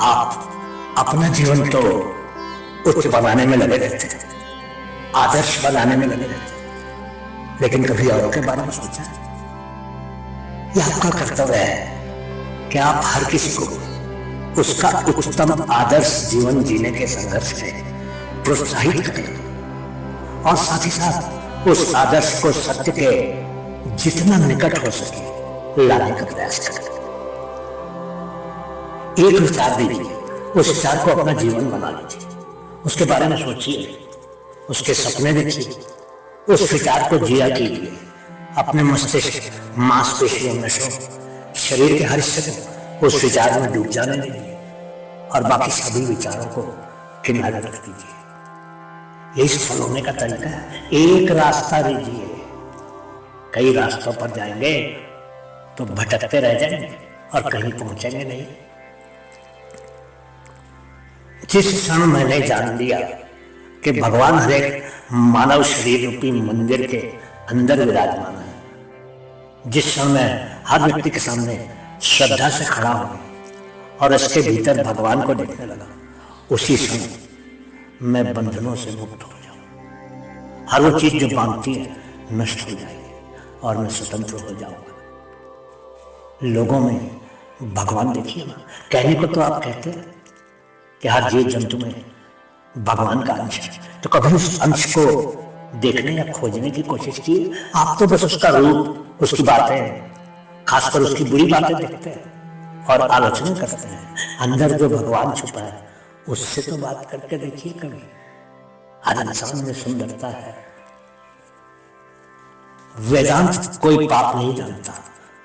आप अपना जीवन तो उच्च बनाने में लगे रहते हैं, आदर्श बनाने में लगे रहते हैं, लेकिन कभी औरों के बारे में सोचा? यह आपका कर्तव्य है कि आप हर किसी को उसका उच्चतम आदर्श जीवन जीने के संघर्ष में प्रोत्साहित करें और साथ ही साथ उस आदर्श को सत्य के जितना निकट हो सके लाने का प्रयास करें। एक विचार दीजिए, उस विचार को अपना जीवन बना लीजिए, उसके बारे में सोचिए, उसके सपने देखिए, उस विचार को जिया कीजिए, अपने मस्तिष्क मांसपेशियों में शरीर के हर हिस्से को उस विचार में डूब जाने दीजिए और बाकी सभी विचारों को किनारे रख दीजिए। यही सफल होने का तरीका है। एक रास्ता दीजिए, कई रास्तों पर जाएंगे तो भटकते रह जाएंगे और कहीं पहुंचेंगे नहीं। जिस क्षण मैंने जान लिया कि भगवान हर एक मानव शरीर रूपी मंदिर के अंदर विराजमान है, जिस क्षण मैं हर व्यक्ति के सामने श्रद्धा से खड़ा हूं और इसके भीतर भगवान को देखने लगा, उसी क्षण मैं बंधनों से मुक्त हो जाऊं। हर वो चीज जो बांधती है नष्ट हो जाएगी और मैं स्वतंत्र हो जाऊंगा। लोगों में भगवान देखिए ना, कहने को तो आप कहते हैं कि हर जीव जंतु में भगवान का अंश है, तो कभी उस अंश को देखने या खोजने की कोशिश की? आप तो बस उसका रूप, उसकी बातें, खासकर उसकी बुरी बातें देखते हैं और आलोचना करते हैं। अंदर जो भगवान छुपा है उससे तो बात करके देखिए कभी। हर इंसान में सुंदरता है। वेदांत कोई पाप नहीं जानता,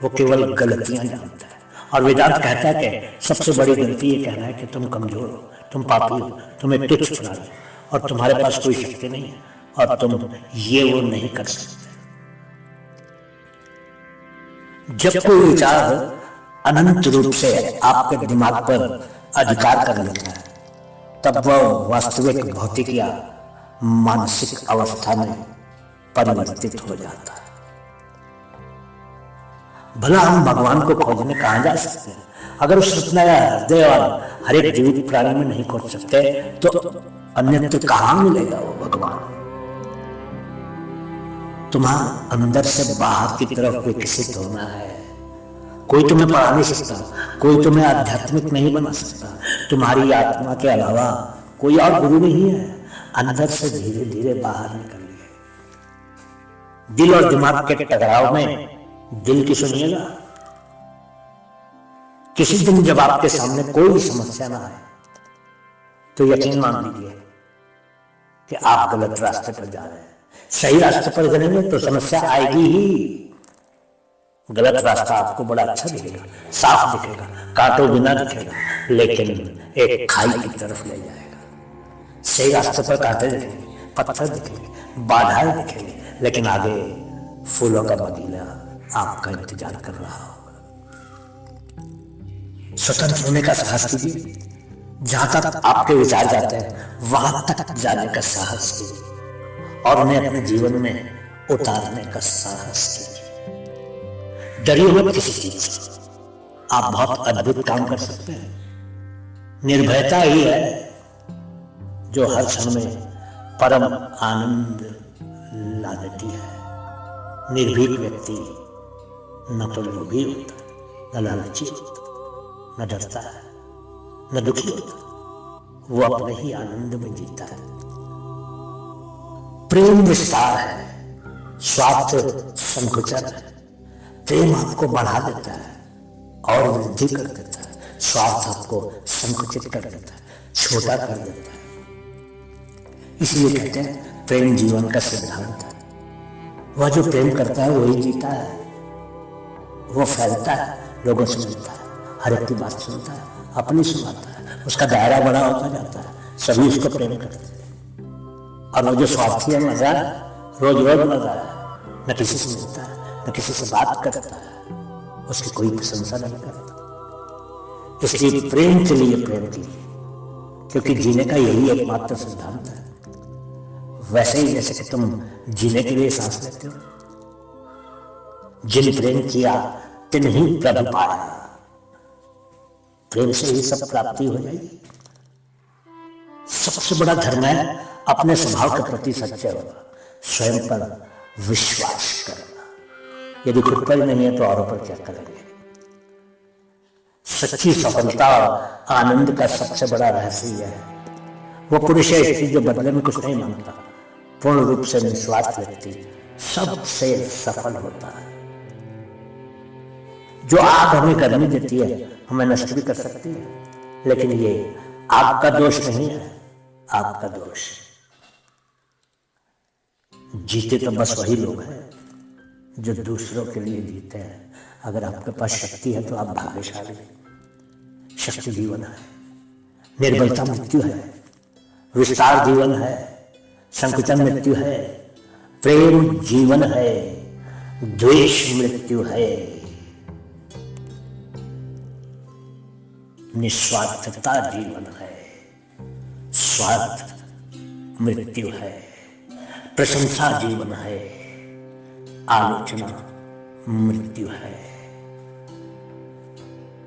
वो केवल गलतियां जानता है। और वेदांत कहता है कि सबसे बड़ी गलती ये कहना है कि तुम कमजोर हो, तुम पापी हो, तुम एक तुच्छ प्राणी हो और तुम्हारे पास कोई शक्ति नहीं है और तुम ये वो नहीं कर सकते। जब कोई विचार अनंत रूप से आपके दिमाग पर अधिकार कर लेता है, तब वह वास्तविक भौतिक या मानसिक अवस्था में परिवर्तित हो जाता है। भला हम भगवान को खोजने कहां जा सकते हैं? अगर उस रत्न या हृदय और हर एक जीवित प्राणी में नहीं खोज सकते तो अन्यत्र कहां मिलेगा वो भगवान? तुम्हारा अंदर से बाहर की तरफ विकसित होना है। कोई तुम्हें पढ़ा नहीं सकता, कोई तुम्हें आध्यात्मिक नहीं बना सकता। तुम्हारी आत्मा के अलावा कोई और गुरु नहीं है। अंदर से धीरे धीरे बाहर निकलिए। दिल और दिमाग के टकराव में दिल की सुनिएगा। किसी दिन जब आपके सामने कोई समस्या ना आए तो यकीन मान लीजिए कि आप गलत रास्ते पर जा रहे हैं। सही रास्ते पर चलेंगे तो समस्या आएगी ही। गलत रास्ता आपको बड़ा अच्छा दिखेगा, साफ दिखेगा, कांटों बिना दिखेगा, लेकिन एक खाई की तरफ ले जाएगा। सही रास्ते पर कांटे दिखेंगे, पत्थर दिखेंगे, बाधाएं दिखेंगे, लेकिन आगे फूलों का बगीचा आपका इंतजार कर रहा होगा। स्वतंत्र होने का साहस कीजिए। जहां तक आपके विचार जाते हैं वहां तक जाने का साहस कीजिए और उन्हें अपने जीवन में उतारने का साहस कीजिए। डरिए मत किसी चीज से। आप बहुत अद्भुत काम कर सकते हैं। निर्भयता ही है जो हर क्षण में परम आनंद ला देती है। निर्भीक व्यक्ति न तो लोभी होता, न लालची होता, न डरता है, न दुखी होता। वो अपने ही आनंद में जीता है। प्रेम विस्तार है, स्वार्थ संकुचन है। प्रेम आपको बढ़ा देता है और वृद्धि कर देता है। स्वार्थ आपको संकुचित कर देता है, छोटा कर देता है। इसलिए कहते हैं प्रेम जीवन का सिद्धांत है। वह जो प्रेम करता है वही जीता है। वो फैलता है, लोगों से मिलता है, हर एक की बात सुनता है, अपनी सुनाता है, उसका दायरा बड़ा होता जाता है, सभी उसको प्रेम करते हैं। और वो जो स्वार्थी है मजा रोज रोज मजा है, न किसी से मिलता है, न किसी से बात करता है, उसकी कोई प्रशंसा नहीं करता। इसलिए प्रेम के लिए प्रेम कीजिए, क्योंकि जीने का यही एकमात्र सिद्धांत है। वैसे ही जैसे कि तुम जीने के लिए सांस लेते हो, जिन प्रेम किया तिन्हीं प्रभु पाया। प्रेम से ही सब प्राप्ति हो जाएगी। सबसे बड़ा धर्म है अपने स्वभाव के प्रति सच्चे होना, स्वयं पर विश्वास करना। यदि खुद पर नहीं है तो औरों पर क्या करेंगे। सच्ची सफलता और आनंद का सबसे बड़ा रहस्य यह है, वो पुरुष है स्त्री जो बदले में कुछ नहीं मांगता, पूर्ण रूप से निस्वार्थ व्यक्ति सबसे सफल होता है। जो आग हमें गर्मी देती है हमें नष्ट भी कर सकती है, लेकिन ये आग का दोष नहीं है, आपका दोष है। जीते तो बस वही लोग हैं जो दूसरों के लिए जीते हैं। अगर आपके पास शक्ति है तो आप भाग्यशाली हैं। शक्ति जीवन है, निर्बलता मृत्यु है, विस्तार जीवन है, संकुचन मृत्यु है, प्रेम जीवन है, द्वेष मृत्यु है, निस्वार्थता जीवन है, स्वार्थ मृत्यु है, प्रशंसा जीवन है, आलोचना मृत्यु है।